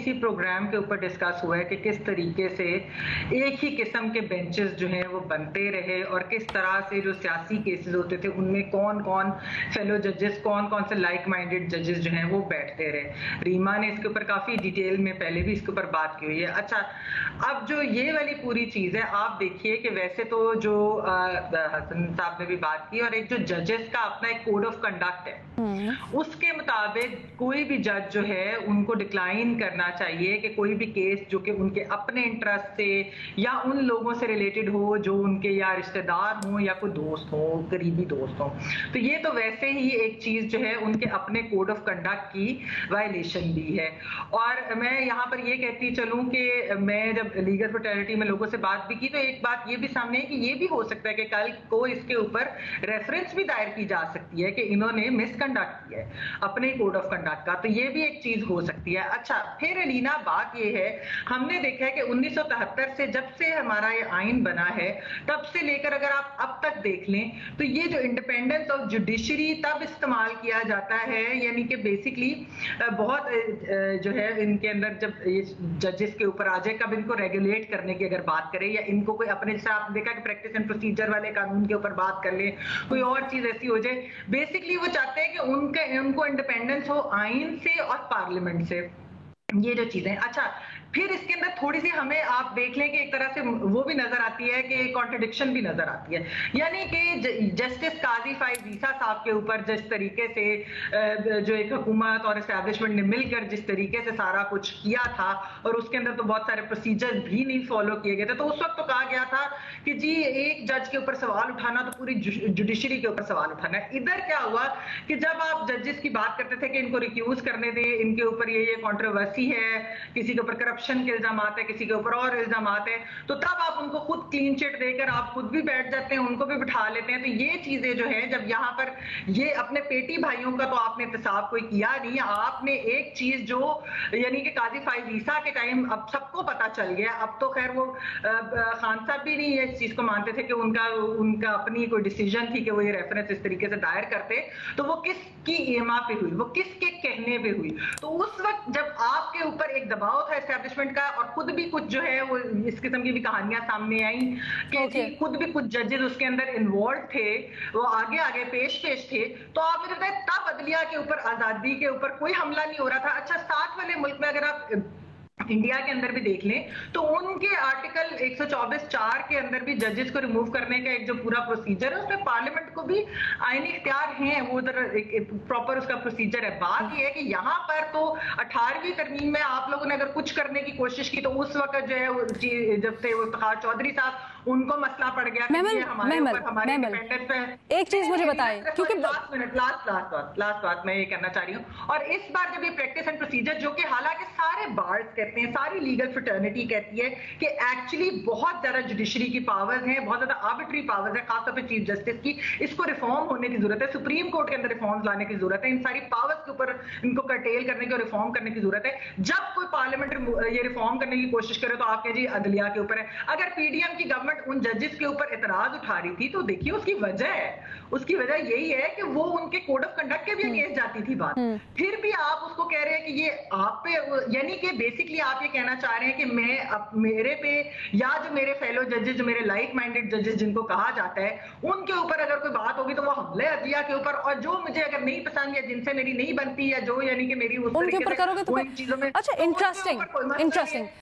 इसी प्रोग्राम के ऊपर डिस्कस हुआ है कि किस तरीके से एक ही किस्म के बेंचेस जो हैं वो बनते रहे और किस तरह से जो सियासी केसेस होते थे उनमें कौन कौन फेलो जजेस, कौन कौन से लाइक माइंडेड जजेस जो हैं वो बैठते रहे। रीमा ने इसके ऊपर काफी डिटेल में पहले भी इसके ऊपर बात की हुई है। अच्छा, अब जो ये वाली पूरी चीज है, आप देखिए कि वैसे तो जो हसन साहब ने भी बात की और एक जो जजेस का अपना एक कोड ऑफ कंडक्ट है, उसके मुताबिक कोई भी जज जो है उनको डिक्लाइन करना चाहिए कि कोई भी केस जो कि उनके अपने इंटरेस्ट से या उन लोगों से रिलेटेड हो जो उनके या रिश्तेदार हों या कोई दोस्त हो, करीबी दोस्त हो, तो ये तो वैसे ही एक चीज जो है उनके अपने कोड ऑफ कंडक्ट की वायलेशन भी है। और मैं यहाँ पर ये कहती चलूं कि मैं जब लीगल फ्रेटर्निटी में लोगों से बात भी की तो एक बात ये भी सामने है कि ये भी हो सकता है कि कल को इसके ऊपर रेफरेंस भी दायर की जा सकती है कि इन्होंने मिसकंडक्ट किया है अपने कोड ऑफ कंडक्ट का, तो ये भी एक चीज हो सकती है। अच्छा, फिर अलीना बात ये है, हमने देखा है कि 1973 से जब से हमारा ये आइन बना है तब से लेकर अगर आप अब तक देख लें तो ये जो इंडिपेंडेंस ऑफ जुडिशरी तब इस्तेमाल किया जाता है, यानी कि बेसिकली बहुत जो है इनके अंदर जब ये जजेस के ऊपर आ जाए, कब इनको रेगुलेट करने की अगर बात करें या इनको कोई अपने जैसे आपने देखा कि प्रैक्टिस एंड प्रोसीजर वाले कानून के ऊपर बात कर ले, कोई और चीज ऐसी हो जाए, बेसिकली वो चाहते हैं कि उनको इंडिपेंडेंस हो आइन से और पार्लियामेंट से, ये जो चीजें। अच्छा, फिर इसके अंदर थोड़ी सी हमें आप देख लें कि एक तरह से वो भी नजर आती है कि कॉन्ट्रडिक्शन भी नजर आती है, यानी कि जस्टिस काजी फाइज ईसा साहब के ऊपर जिस तरीके से जो एक हुकूमत और एस्टैब्लिशमेंट ने मिलकर जिस तरीके से सारा कुछ किया था और उसके अंदर तो बहुत सारे प्रोसीजर्स भी नहीं फॉलो किए गए थे, तो उस वक्त तो कहा गया था कि जी एक जज के ऊपर सवाल उठाना तो पूरी जुडिशरी के ऊपर सवाल उठाना है। इधर क्या हुआ कि जब आप जजेस की बात करते थे कि इनको रिक्यूज करने दें, इनके ऊपर ये कॉन्ट्रोवर्सी है, किसी के ऊपर करप्शन के इल्जाम है, किसी के ऊपर और इल्जाम है, तो तब आप उनको खुद क्लीन चिट देकर आप खुद भी बैठ जाते हैं, उनको भी बिठा लेते हैं। तो ये चीजें जो है जब यहाँ पर ये अपने पेटी भाइयों का तो आपने इंतसाब कोई किया नहीं, आपने एक चीज जो यानी कि काजी फाइज ईसा के टाइम अब सबको पता चल गया, अब तो खैर वो खान साहब भी नहीं इस चीज को मानते थे कि उनका अपनी कोई डिसीजन थी कि वो ये रेफरेंस इस तरीके से दायर करते, तो वो किसकी ईमा पे हुई, वो किसके कहने पे हुई। तो उस वक्त जब आपके ऊपर एक दबाव था एस्टैब्लिशमेंट का और खुद भी कुछ जो है वो इस किस्म की भी कहानियां सामने आई कि खुद भी कुछ जजेस उसके अंदर इन्वॉल्व थे, वो आगे आगे पेश थे, तो आप मुझे बताएं तब अदलिया के ऊपर, आजादी के ऊपर कोई हमला नहीं हो रहा था। अच्छा, साथ वाले मुल्क में अगर आप इंडिया के अंदर भी देख लें तो उनके आर्टिकल 124(4) के अंदर भी जजेस को रिमूव करने का एक जो पूरा प्रोसीजर है उसमें पार्लियामेंट को भी आईनी इख्तियार हैं, वो उधर एक प्रॉपर उसका प्रोसीजर है। बात ये है कि यहाँ पर तो 18वीं तरमीम में आप लोगों ने अगर कुछ करने की कोशिश की तो उस वक्त जो है जब से वो इफ्तिखार चौधरी साहब उनको मसला पड़ गया कि हमारे ऊपर हमारे इंडिपेंडेंस पे। एक चीज मुझे बताएं, क्योंकि लास्ट बात मैं ये कहना चाह रही हूँ, और इस बार जब ये प्रैक्टिस एंड प्रोसीजर जो कि हालांकि सारे बार्स कहते हैं, सारी लीगल फ्रेटर्निटी कहती है कि एक्चुअली बहुत ज्यादा जुडिशरी की पावर्स हैं, बहुत ज्यादा आर्बिट्री पावर्स है, खासतौर पर चीफ जस्टिस की, इसको रिफॉर्म होने की जरूरत है, सुप्रीम कोर्ट के अंदर रिफॉर्म्स लाने की जरूरत है, इन सारी पावर्स के ऊपर इनको कर्टेल करने की और रिफॉर्म करने की जरूरत है। जब कोई पार्लियामेंट ये रिफॉर्म करने की कोशिश करे तो आप कहें जी अदलिया के ऊपर है। अगर पीडीएम की गवर्नमेंट उन जजेस के ऊपर एतराज उठा रही थी तो देखिए उसकी वजह है, उसकी वजह यही है कि वो उनके कोड ऑफ कंडक्ट के भी अगेंस्ट जाती थी बात, फिर भी आप उसको कह रहे हैं कि ये आप पे, यानी कि बेसिकली आप ये कहना चाह रहे हैं कि मैं मेरे पे या जो मेरे फेलो जजेस, जो मेरे लाइक माइंडेड जजेस जिनको कहा जाता है, उनके ऊपर अगर कोई बात होगी तो वो हमले अदलिया के ऊपर, और जो मुझे अगर नहीं पसंद या जिनसे मेरी नहीं बनती या जो यानी कि मेरी उस उनके ऊपर करोगे तो चीजों में। अच्छा, इंटरेस्टिंग।